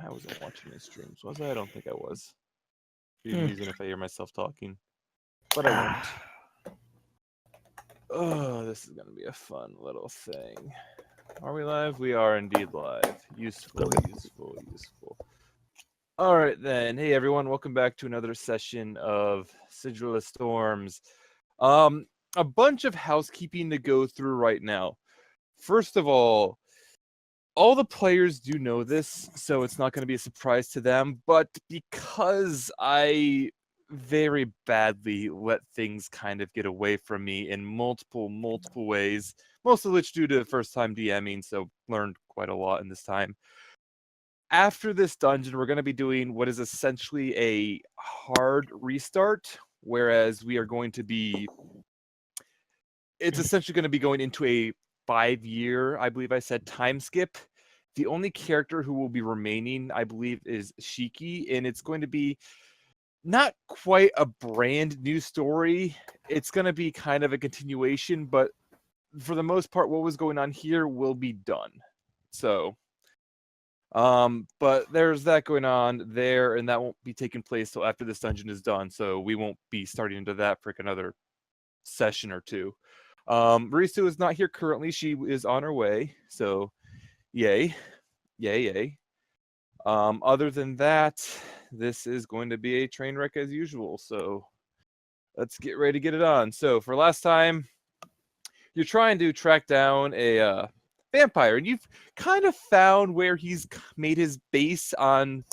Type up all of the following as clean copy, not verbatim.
I wasn't watching his streams, was I? I don't think I was. Be amusing if I hear myself talking, but I won't. Oh, this is gonna be a fun little thing. Are we live? We are indeed live. Useful, useful, useful. All right then. Hey everyone, welcome back to another session of Sigil of Storms. A bunch of housekeeping to go through right now. First of all the players do know this, so it's not going to be a surprise to them, but because I very badly let things kind of get away from me in multiple ways, most of which due to first time DMing, so learned quite a lot in this time. After this dungeon, we're going to be doing what is essentially a hard restart, whereas we are going to be... It's essentially going to be going into a 5-year, I believe I said, time skip. The only character who will be remaining, I believe, is Shiki, and it's going to be not quite a brand new story. It's going to be kind of a continuation, but for the most part, what was going on here will be done. So, but there's that going on there, and that won't be taking place till after this dungeon is done, so we won't be starting into that for another session or two. Risu is not here currently. She is on her way, so yay. Other than that, this is going to be a train wreck as usual, so let's get ready to get it on. So for last time, you're trying to track down a vampire, and you've kind of found where he's made his base on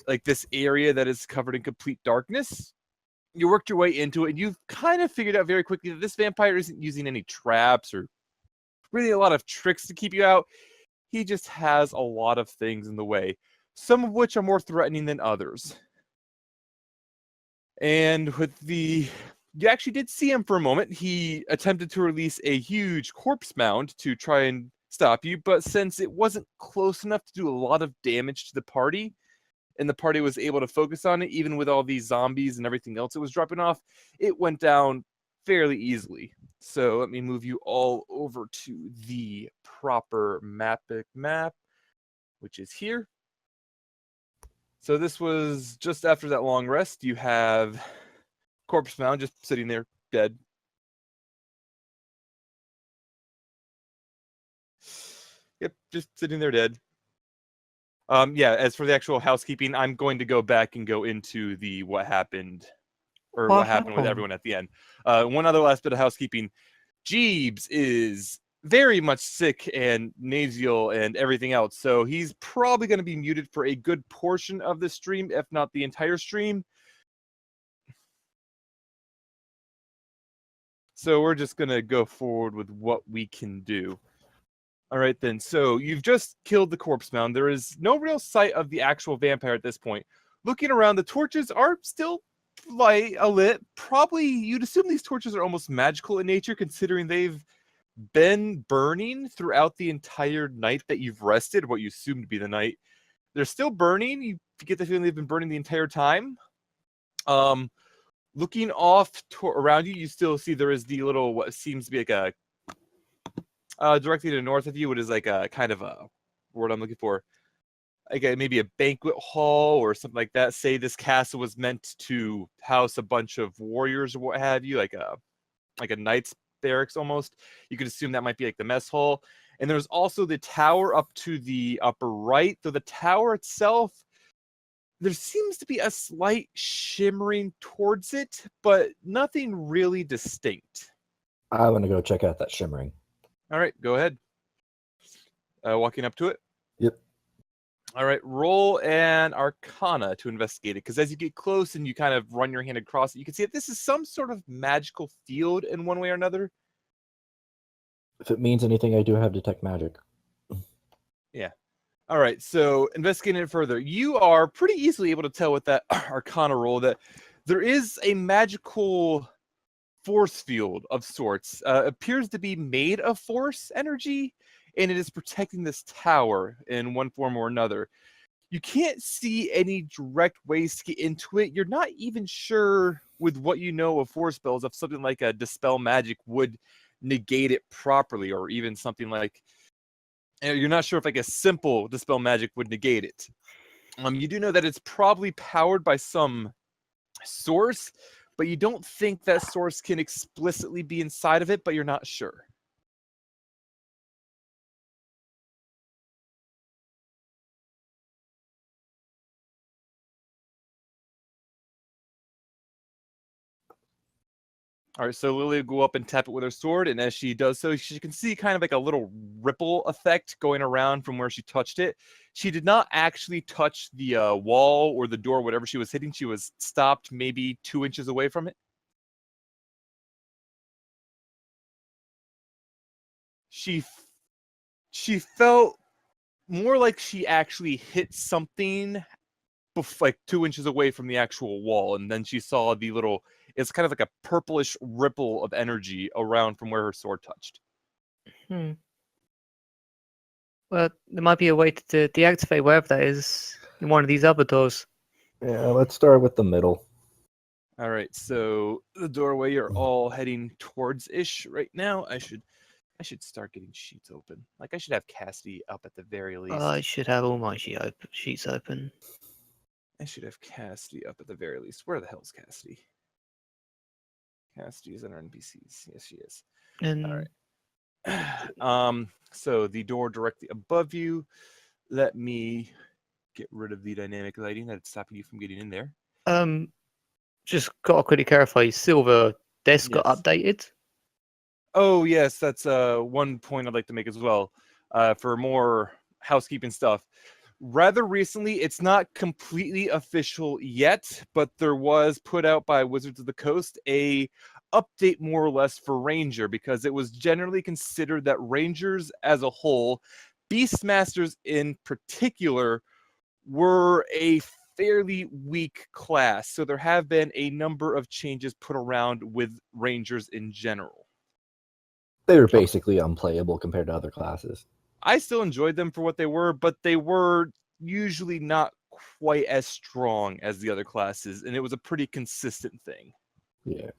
like this area that is covered in complete darkness. You worked your way into it, and you've kind of figured out very quickly that this vampire isn't using any traps or really a lot of tricks to keep you out. He just has a lot of things in the way, some of which are more threatening than others. And with you actually did see him for a moment. He attempted to release a huge corpse mound to try and stop you, but since it wasn't close enough to do a lot of damage to the party, and the party was able to focus on it, even with all these zombies and everything else it was dropping off, it went down fairly easily. So let me move you all over to the proper map, which is here. So this was just after that long rest. You have corpse mound just sitting there dead. Yep, just sitting there dead. Yeah, as for the actual housekeeping, I'm going to go back and go into the what happened with everyone at the end. One other last bit of housekeeping. Jeebs is very much sick and nasal and everything else, so he's probably going to be muted for a good portion of the stream, if not the entire stream. So we're just going to go forward with what we can do. All right, then. So you've just killed the corpse mound. There is no real sight of the actual vampire at this point. Looking around, the torches are still lit. Probably, you'd assume these torches are almost magical in nature, considering they've been burning throughout the entire night that you've rested, what you assume to be the night. They're still burning. You get the feeling they've been burning the entire time. Looking off around you, you still see there is the little, what seems to be like a... directly to the north of you, what is like a kind of a word I'm looking for, like maybe a banquet hall or something like that. Say this castle was meant to house a bunch of warriors or what have you, like a knight's barracks almost. You could assume that might be like the mess hall. And there's also the tower up to the upper right. So the tower itself, there seems to be a slight shimmering towards it, but nothing really distinct. I want to go check out that shimmering. All right, go ahead. Walking up to it? Yep. All right, roll an Arcana to investigate it, because as you get close and you kind of run your hand across it, you can see that this is some sort of magical field in one way or another. If it means anything, I do have Detect Magic. Yeah. All right, so investigating it further, you are pretty easily able to tell with that Arcana roll that there is a magical force field of sorts. Appears to be made of force energy, and it is protecting this tower in one form or another. You can't see any direct ways to get into it. You're not even sure, with what you know of force spells, if something like a Dispel Magic would negate it properly, or even something like... You're not sure if like a simple Dispel Magic would negate it. You do know that it's probably powered by some source, but you don't think that source can explicitly be inside of it, but you're not sure. All right, so Lily will go up and tap it with her sword, and as she does so, she can see kind of like a little ripple effect going around from where she touched it. She did not actually touch the wall or the door, whatever she was hitting. She was stopped maybe 2 inches away from it. She felt more like she actually hit something like 2 inches away from the actual wall, and then she saw the little, it's kind of like a purplish ripple of energy around from where her sword touched. Well, there might be a way to deactivate wherever that is in one of these other doors. Yeah, let's start with the middle. All right, so the doorway you're all heading towards ish right now. I should start getting sheets open. Like I should have Cassidy up at the very least. I should have all my sheets open. I should have Cassidy up at the very least. Where the hell's Cassidy? Cassidy is under NPCs. Yes, she is. And all right. So the door directly above you. Let me get rid of the dynamic lighting that's stopping you from getting in there. just gotta quickly clarify. Silver desk got Yes. updated. Oh yes, that's one point I'd like to make as well. For more housekeeping stuff. Rather recently, it's not completely official yet, but there was put out by Wizards of the Coast a update more or less for Ranger, because it was generally considered that Rangers as a whole, Beastmasters in particular, were a fairly weak class. So there have been a number of changes put around with Rangers in general. They were basically unplayable compared to other classes. I still enjoyed them for what they were, but they were usually not quite as strong as the other classes, and it was a pretty consistent thing. Yeah.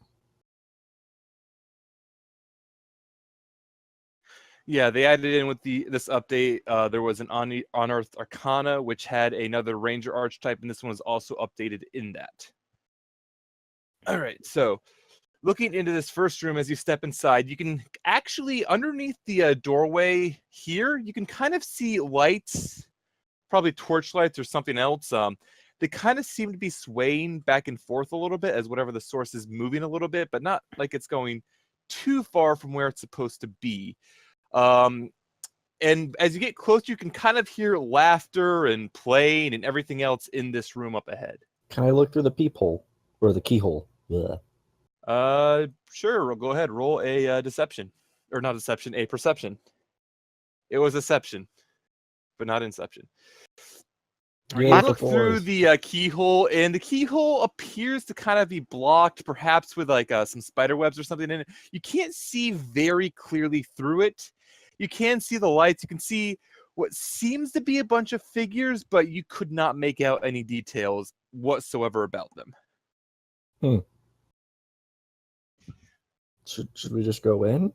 Yeah, they added in with this update. There was an Unearthed Arcana, which had another Ranger archetype, and this one was also updated in that. All right, so looking into this first room as you step inside, you can actually, underneath the doorway here, you can kind of see lights, probably torch lights or something else. They kind of seem to be swaying back and forth a little bit as whatever the source is moving a little bit, but not like it's going too far from where it's supposed to be. And as you get closer, you can kind of hear laughter and playing and everything else in this room up ahead. Can I look through the peephole or the keyhole? Yeah. Sure. Go ahead. Roll a deception, or not deception, a perception. It was deception, but not inception. Yeah, You look through the keyhole, and the keyhole appears to kind of be blocked, perhaps with like some spider webs or something in it. You can't see very clearly through it. You can see the lights. You can see what seems to be a bunch of figures, but you could not make out any details whatsoever about them. Should we just go in?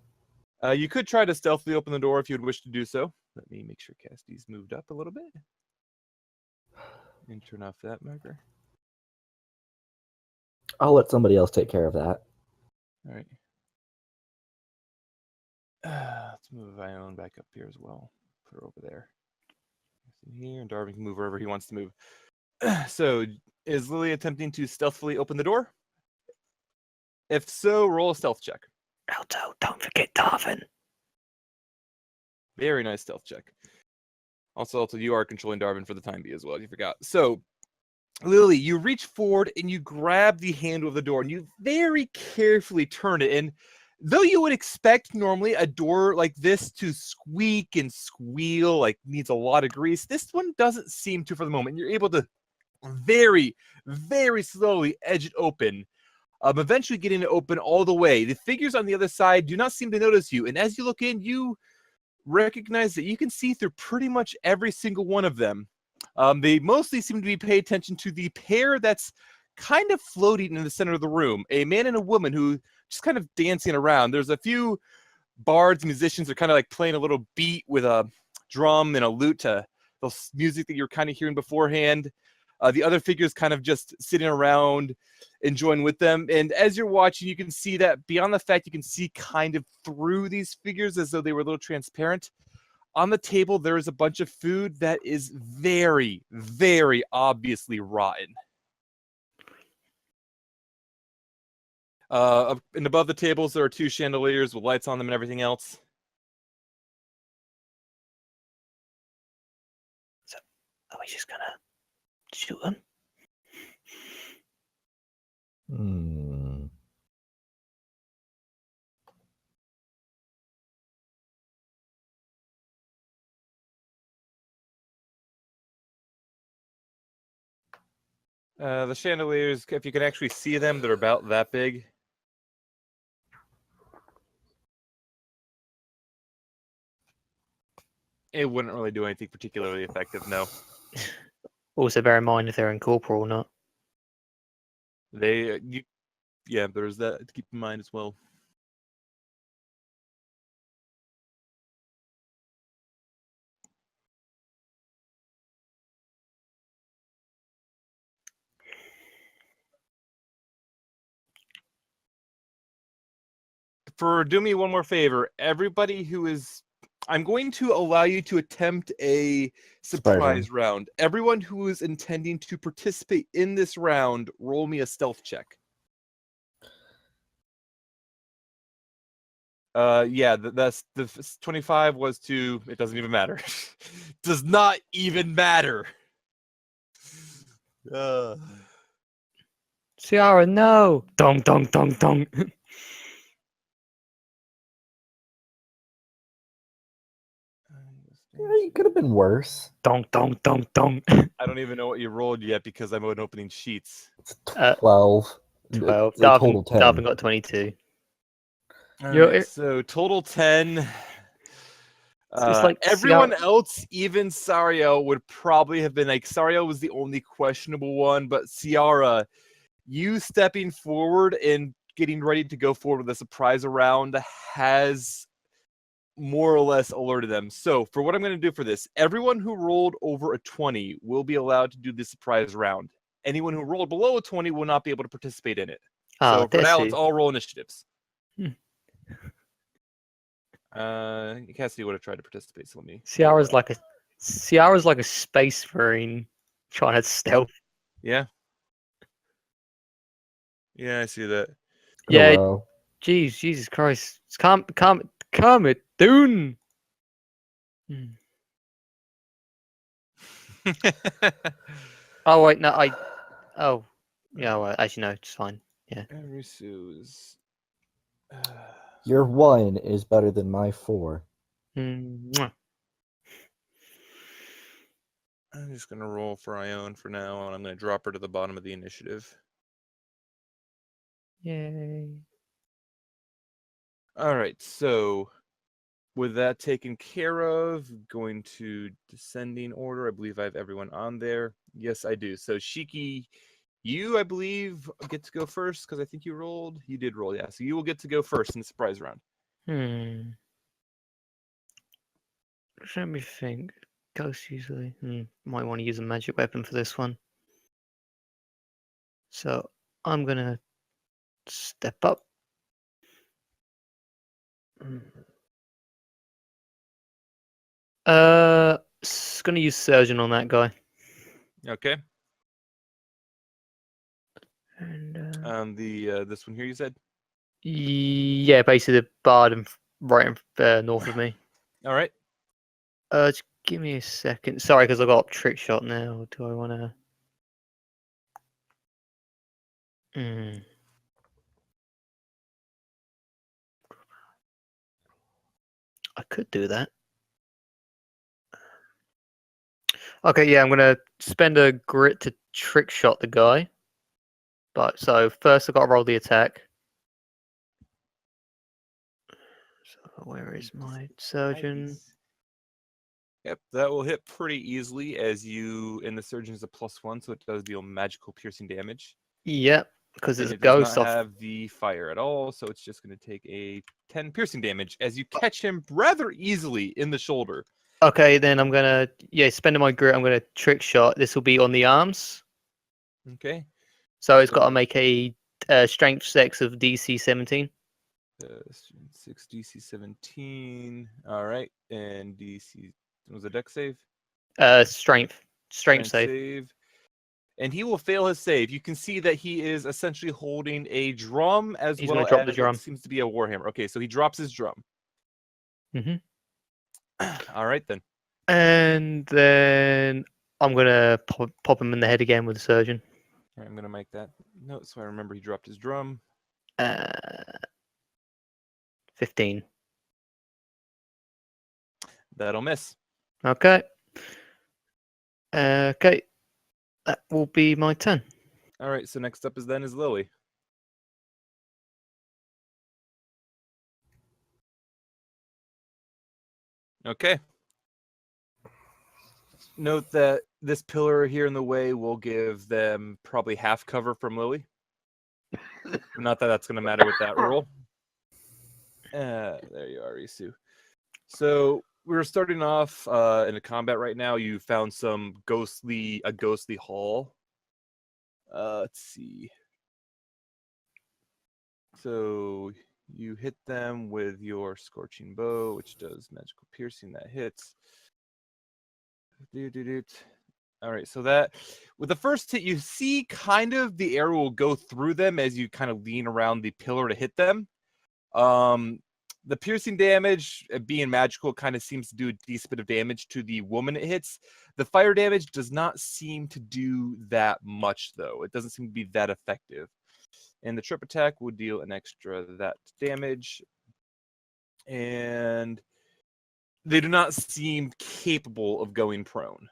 You could try to stealthily open the door if you'd wish to do so. Let me make sure Cassidy's moved up a little bit. And turn off that marker. I'll let somebody else take care of that. All right. Let's move Ione back up here as well. Put her over there. Here, and Darwin can move wherever he wants to move. So, is Lily attempting to stealthily open the door? If so, roll a stealth check. Alto, don't forget Darwin. Very nice stealth check. Also, Alto, you are controlling Darwin for the time being as well. You forgot. So, Lily, you reach forward and you grab the handle of the door and you very carefully turn it. And though you would expect normally a door like this to squeak and squeal, like needs a lot of grease, this one doesn't seem to for the moment. You're able to very, very slowly edge it open, eventually getting it open all the way. The figures on the other side do not seem to notice you. And as you look in, you recognize that you can see through pretty much every single one of them. They mostly seem to be paying attention to the pair that's kind of floating in the center of the room, a man and a woman who just kind of dancing around. There's a few bards, musicians are kind of like playing a little beat with a drum and a lute to music that you're kind of hearing beforehand. The other figures kind of just sitting around, enjoying with them. And as you're watching, you can see that beyond the fact you can see kind of through these figures as though they were a little transparent. On the table, there is a bunch of food that is very, very obviously rotten. And above the tables, there are 2 chandeliers with lights on them and everything else. So, are we just gonna shoot them? Hmm. The chandeliers, if you can actually see them, they're about that big. It wouldn't really do anything particularly effective, no. Also, bear in mind if they're incorporeal or not. Yeah, there's that to keep in mind as well. Do me one more favor. Everybody who is... I'm going to allow you to attempt a surprise round. Everyone who is intending to participate in this round, roll me a stealth check. Yeah, that's the 25 was to... It doesn't even matter. Does not even matter. Sayara, no! Dong, dong, dong, dong. It could have been worse. Dong, dong, dong, dong. I don't even know what you rolled yet because I'm opening sheets. It's 12. 12. It's a total 10. Darvin got 22. Right, so total 10. It's like everyone else, even Sario, would probably have been like... Sario was the only questionable one, but Sayara, you stepping forward and getting ready to go forward with a surprise round has more or less alerted them. So for what I'm going to do for this, everyone who rolled over a 20 will be allowed to do the surprise round. Anyone who rolled below a 20 will not be able to participate in it. So for now, it's all roll initiatives. Cassidy would have tried to participate, so let me... Sayara's like a space marine trying to stealth. Yeah. Yeah, I see that. Yeah. Oh, wow. Jeez, Jesus Christ. Calm it down. Oh wait, no, oh yeah, well, actually no, it's fine. Yeah. Risu's... Your 1 is better than my 4. Mwah. I'm just gonna roll for Ione for now, and I'm gonna drop her to the bottom of the initiative. Yay. Alright, so with that taken care of, going to descending order. I believe I have everyone on there. Yes, I do. So Shiki, you, I believe, get to go first, because I think you rolled. You did roll, yeah. So you will get to go first in the surprise round. Let me think. Ghost usually. Might want to use a magic weapon for this one. So I'm gonna step up. Gonna use Surgeon on that guy. Okay. And this one here, you said? yeah, basically the bard right north of me. All right. Just give me a second. Sorry, because I got trick shot now. Do I want to? I could do that. Okay, yeah, I'm gonna spend a grit to trick shot the guy. But so first I got to roll the attack. So where is my surgeon? Nice. Yep, that will hit pretty easily as and the surgeon is a +1, so it does deal magical piercing damage. Yep, because it's a it does ghost. not have the fire at all, so it's just going to take a 10 piercing damage as you catch him rather easily in the shoulder. Okay, then I'm gonna spending my grit. I'm gonna trick shot. This will be on the arms, Okay. so it's got to So- make a strength 6 of DC 17. 6 DC 17. All right. And DC was a deck save? Strength Strength save. And he will fail his save. You can see that he is essentially holding a drum as He's well gonna drop as the drum. what seems to be a warhammer. Okay, so he drops his drum. Mhm. All right then. And then I'm gonna pop him in the head again with the surgeon. All right, I'm gonna make that note so I remember he dropped his drum. 15. That'll miss. Okay. Okay. That will be my turn. All right, so next up is Lily. Okay. Note that this pillar here in the way will give them probably half cover from Lily. Not that that's going to matter with that roll. There you are, Risu. So we're starting off in a combat right now. You found a ghostly hall. Let's see. So you hit them with your scorching bow, which does magical piercing. That hits. All right, so that with the first hit, you see kind of the arrow will go through them as you kind of lean around the pillar to hit them. The piercing damage, being magical, kind of seems to do a decent bit of damage to the woman it hits. The fire damage does not seem to do that much, though. It doesn't seem to be that effective. And the trip attack will deal an extra that damage. And they do not seem capable of going prone.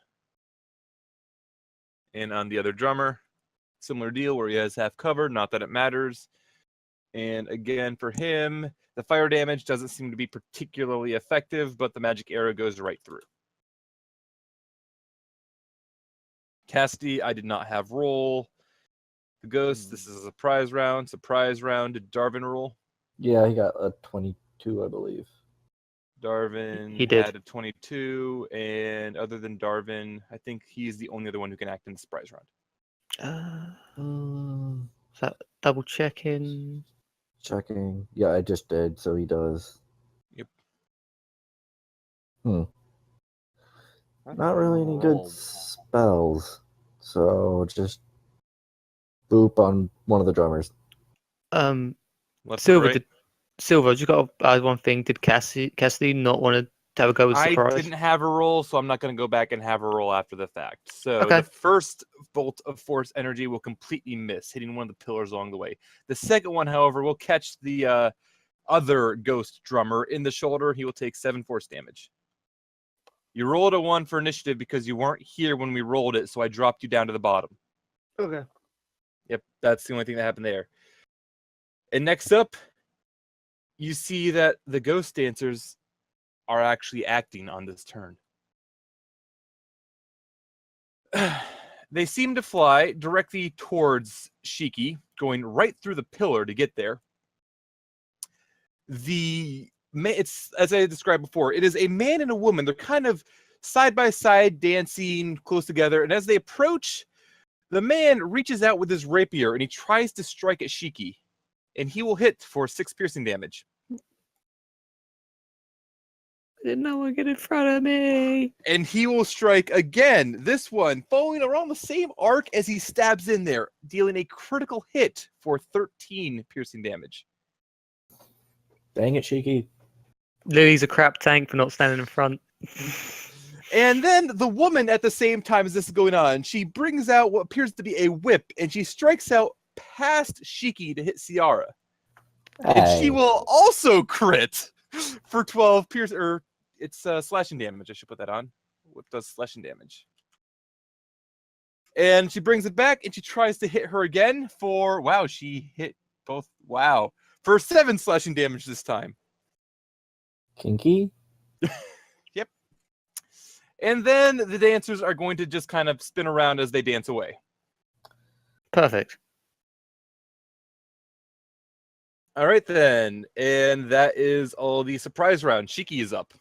And on the other drummer, similar deal where he has half cover, not that it matters. And again, for him, the fire damage doesn't seem to be particularly effective, but the magic arrow goes right through. Cassidy, I did not have roll. The ghost, this is a surprise round. Surprise round. Did Darvin roll? Yeah, he got a 22, I believe. He Darvin did. had a 22, and other than Darvin, I think he's the only other one who can act in the surprise round. Is that double checking? Checking. Yeah, I just did, so he does. Yep. Not really any good spells, so just boop on one of the drummers. Left Silver, or right? Silver, I just got to add one thing. Did Cassidy not want to have a go with I surprise? didn't have a roll, so I'm not going to go back and have a roll after the fact. So Okay. the first bolt of force energy will completely miss, hitting one of the pillars along the way. The second one, however, will catch the other ghost drummer in the shoulder. He will take 7 force damage. You rolled a 1 for initiative because you weren't here when we rolled it, so I dropped you down to the bottom. Okay. Yep, that's the only thing that happened there. And next up, you see that the ghost dancers are actually acting on this turn. They seem to fly directly towards Shiki, going right through the pillar to get there. It's, as I described before, it is a man and a woman. They're kind of side by side, dancing close together. And as they approach, the man reaches out with his rapier and he tries to strike at Shiki. And he will hit for 6 piercing damage. Did no one get in front of me? And he will strike again. This one following around the same arc as he stabs in there, dealing a critical hit for 13 piercing damage. Dang it, Shiki. Lily's a crap tank for not standing in front. And then the woman, at the same time as this is going on, she brings out what appears to be a whip, and she strikes out past Shiki to hit Sayara. And she will also crit for 12 pierce, or it's slashing damage. I should put that on. Whip does slashing damage. And she brings it back, and she tries to hit her again for, wow, she hit both, wow, for 7 slashing damage this time. Kinky? Yep. And then the dancers are going to just kind of spin around as they dance away. Perfect. All right, then. And that is all the surprise round. Shiki is up.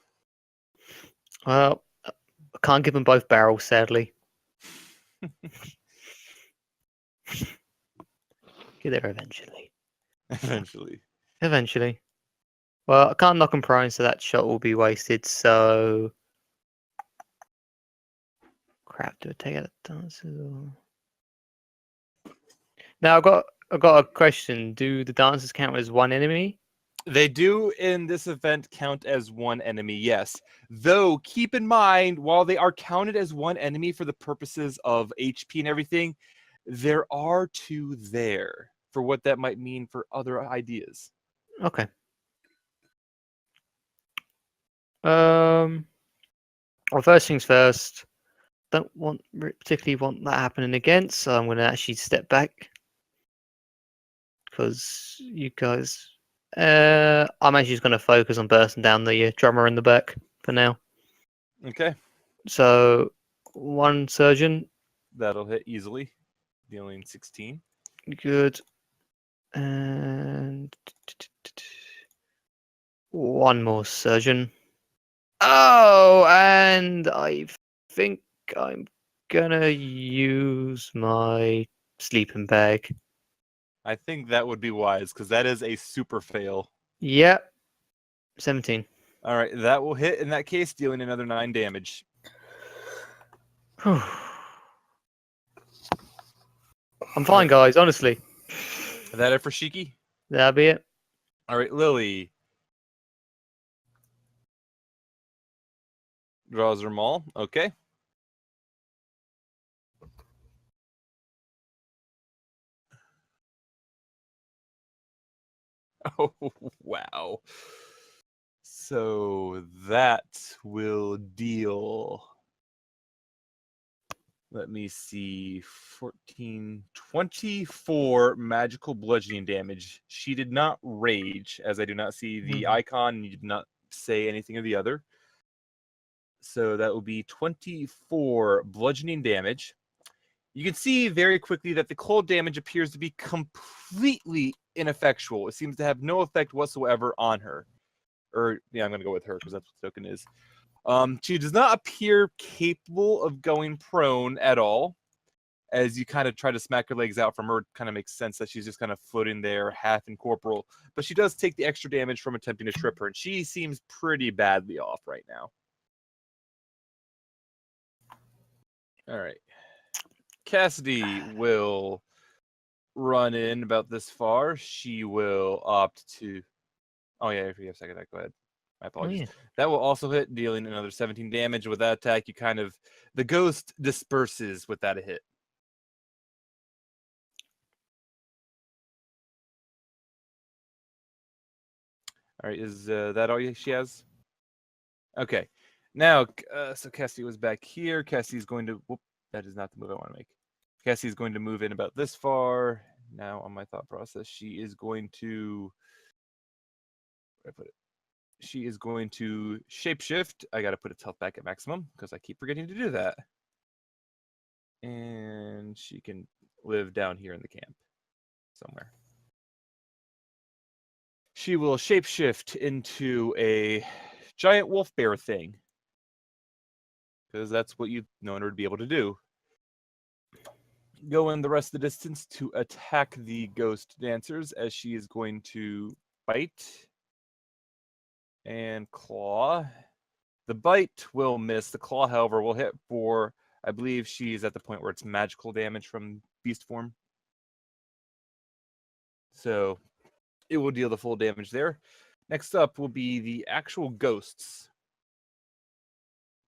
Well, I can't give them both barrels, sadly. Get there eventually. Eventually. Eventually. Well, I can't knock him prone, so that shot will be wasted. So, crap. Do I take out the dancers? Or... Now I've got a question. Do the dancers count as one enemy? They do in this event count as one enemy, yes. Though, keep in mind, while they are counted as one enemy for the purposes of HP and everything, there are two there for what that might mean for other ideas. Okay. Well, first things first. Don't particularly want that happening again, so I'm going to actually step back because you guys. I'm actually just going to focus on bursting down the drummer in the back for now. Okay. So, one surgeon. That'll hit easily, dealing 16. Good. And one more surgeon. Oh, and I think I'm gonna use my sleeping bag. I think that would be wise, because that is a super fail. Yep. 17. All right, that will hit in that case, dealing another 9 damage. I'm fine, guys, honestly. Is that it for Shiki? That'll be it. All right, Lily. Draws her maul. Okay. Oh, wow. So that will deal, let me see, 14, 24 magical bludgeoning damage. She did not rage, as I do not see the icon, and you did not say anything of the other. So that will be 24 bludgeoning damage. You can see very quickly that the cold damage appears to be completely ineffectual. It seems to have no effect whatsoever on her. Or, yeah, I'm going to go with her because that's what the token is. She does not appear capable of going prone at all. As you kind of try to smack her legs out from her, it kind of makes sense that she's just kind of floating there, half incorporeal. But she does take the extra damage from attempting to trip her, and she seems pretty badly off right now. All right. Cassidy will run in about this far. She will opt to... Oh, yeah, if you have a second, go ahead. My apologies. Yeah. That will also hit, dealing another 17 damage. With that attack, you kind of... The ghost disperses with that hit. All right, is that all she has? Okay. Now, so Cassidy was back here. Cassidy's going to... Whoop, that is not the move I want to make. Cassie's going to move in about this far. Now, on my thought process, she is going to... Where did I put it? She is going to shapeshift. I got to put its health back at maximum because I keep forgetting to do that. And she can live down here in the camp somewhere. She will shapeshift into a giant wolf bear thing. Because that's what you know in order to be able to do. Go in the rest of the distance to attack the ghost dancers, as she is going to bite and claw. The bite will miss. The claw, however, will hit for, I believe she's at the point where it's magical damage from beast form. So it will deal the full damage there. Next up will be the actual ghosts.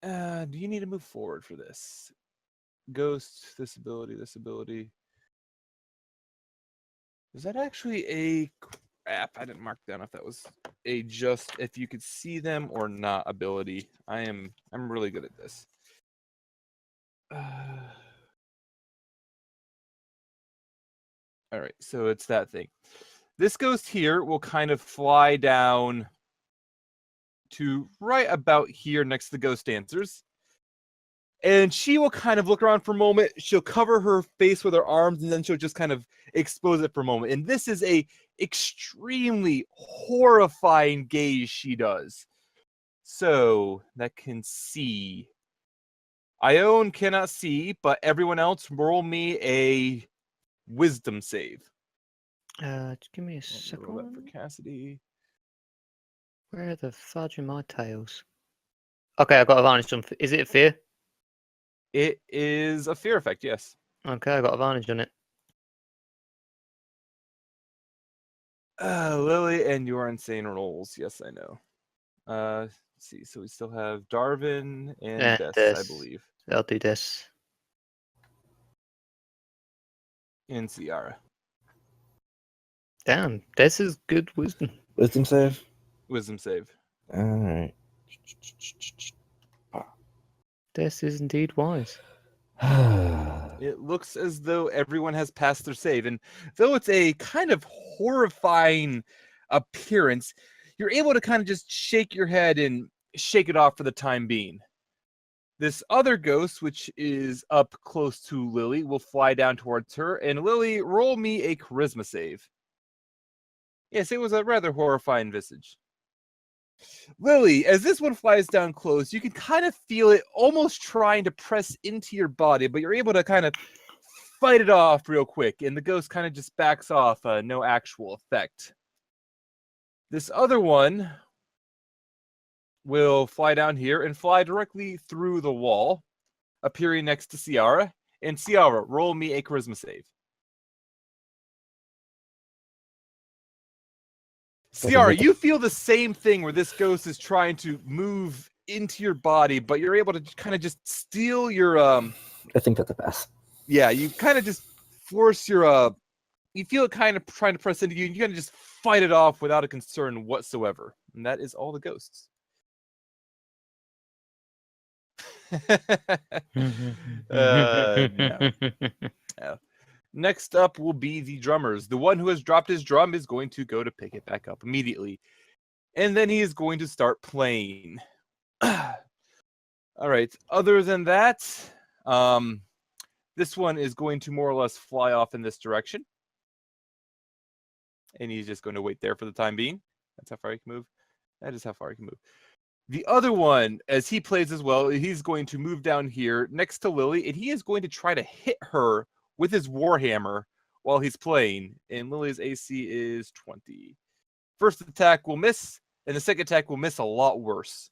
Do you need to move forward for this? Ghost, this ability, this ability. Is that actually a... Crap, I didn't mark down if that was a just if you could see them or not ability. I'm really good at this. All right, so it's that thing. This ghost here will kind of fly down to right about here next to the ghost dancers. And she will kind of look around for a moment. She'll cover her face with her arms, and then she'll just kind of expose it for a moment. And this is a extremely horrifying gaze she does. So that can see. Ione cannot see, but everyone else roll me a wisdom save. Just give me a Let me roll that for second. Cassidy. Where the fudge are my tails? Okay, I got advantage on. Is it a fear? It is a fear effect, yes. Okay, I got advantage on it. Lily and your insane rolls. Yes, I know. Let's see. So we still have Darvin and Des, I Des. believe. I'll do this. And Sayara. Damn, Des is good wisdom. Wisdom save. Wisdom save. All right. Des is indeed wise. It looks as though everyone has passed their save, and though it's a kind of horrifying appearance, you're able to kind of just shake your head and shake it off for the time being. This other ghost, which is up close to Lily, will fly down towards her, and Lily, roll me a charisma save. Yes, it was a rather horrifying visage. Lily, as this one flies down close, you can kind of feel it almost trying to press into your body, but you're able to kind of fight it off real quick, and the ghost kind of just backs off, no actual effect. This other one will fly down here and fly directly through the wall, appearing next to Sayara. And Sayara, roll me a charisma save. Sayara, you feel the same thing where this ghost is trying to move into your body, but you're able to kind of just steal your I think that's a pass. Yeah, you kind of just force your you feel it kind of trying to press into you, and you kind of just fight it off without a concern whatsoever. And that is all the ghosts. No. Next up will be the drummers. The one who has dropped his drum is going to go to pick it back up immediately. And then he is going to start playing. All right. Other than that, this one is going to more or less fly off in this direction. And he's just going to wait there for the time being. That's how far he can move. That is how far he can move. The other one, as he plays as well, he's going to move down here next to Lily, and he is going to try to hit her with his warhammer while he's playing. And Lily's AC is 20. First attack will miss, and the second attack will miss a lot worse.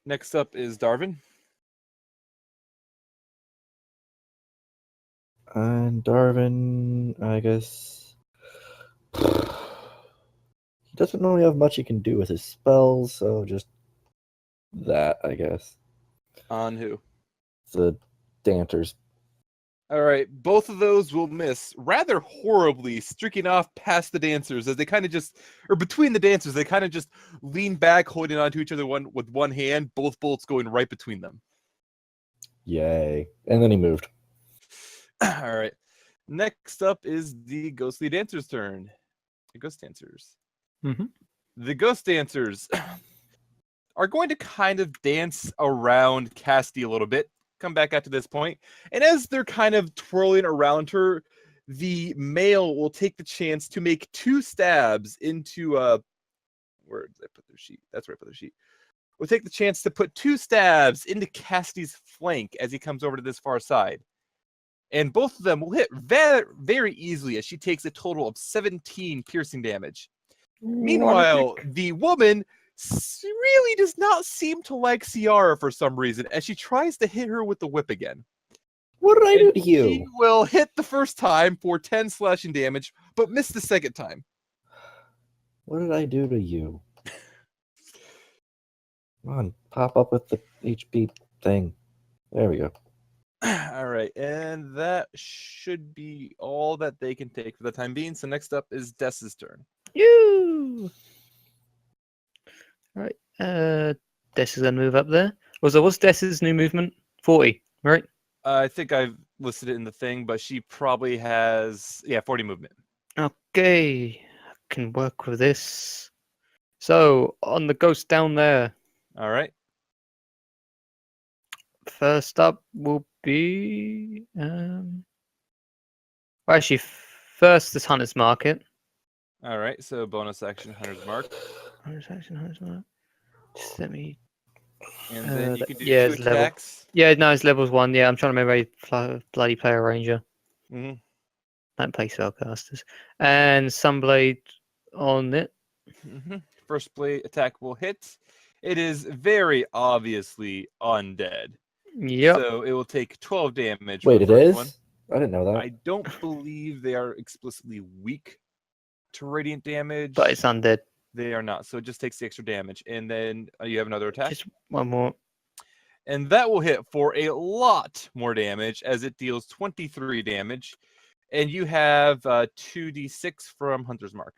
Next up is Darvin. And Darvin, I guess he doesn't really have much he can do with his spells, so just that, I guess. On who? The dancers. All right, both of those will miss rather horribly, streaking off past the dancers as they kind of just, or between the dancers, they kind of just lean back, holding on to each other with one hand, both bolts going right between them. Yay. And then he moved. All right. Next up is the ghostly dancers' turn. The ghost dancers. The ghost dancers are going to kind of dance around Cassidy a little bit. Come back out to this point. And as they're kind of twirling around her, the male will take the chance to make 2 stabs into where did I put their sheet? That's where I put their sheet. Will take the chance to put 2 stabs into Cassidy's flank as he comes over to this far side. And both of them will hit very, very easily as she takes a total of 17 piercing damage. Meanwhile, the woman really does not seem to like Sayara for some reason as she tries to hit her with the whip again. What did I do to you? She will hit the first time for 10 slashing damage, but miss the second time. What did I do to you? Come on, pop up with the HP thing. There we go. All right, and that should be all that they can take for the time being. So next up is Dess's turn. You. Right. Des is going to move up there. What's Dess's new movement? 40, right? I think I've listed it in the thing, but she probably has 40 movement. Okay, I can work with this. So on the ghost down there. All right. First up will be actually first this Hunter's Market. All right, so bonus action, Hunter's Mark. Hunter's Mark. Just let me. And then you can do yeah, 2 it's level. attacks. Yeah, no, it's levels 1. Yeah, I'm trying to remember a bloody player ranger. Mm-hmm. Don't play spellcasters. And Sunblade on it. Mm-hmm. First blade attack will hit. It is very obviously undead. Yep. So it will take 12 damage. Wait, for it the first is? one. I didn't know that. I don't believe they are explicitly weak to radiant damage. But it's undead. They are not. So it just takes the extra damage. And then you have another attack. Just one more. And that will hit for a lot more damage as it deals 23 damage. And you have 2d6 from Hunter's Mark.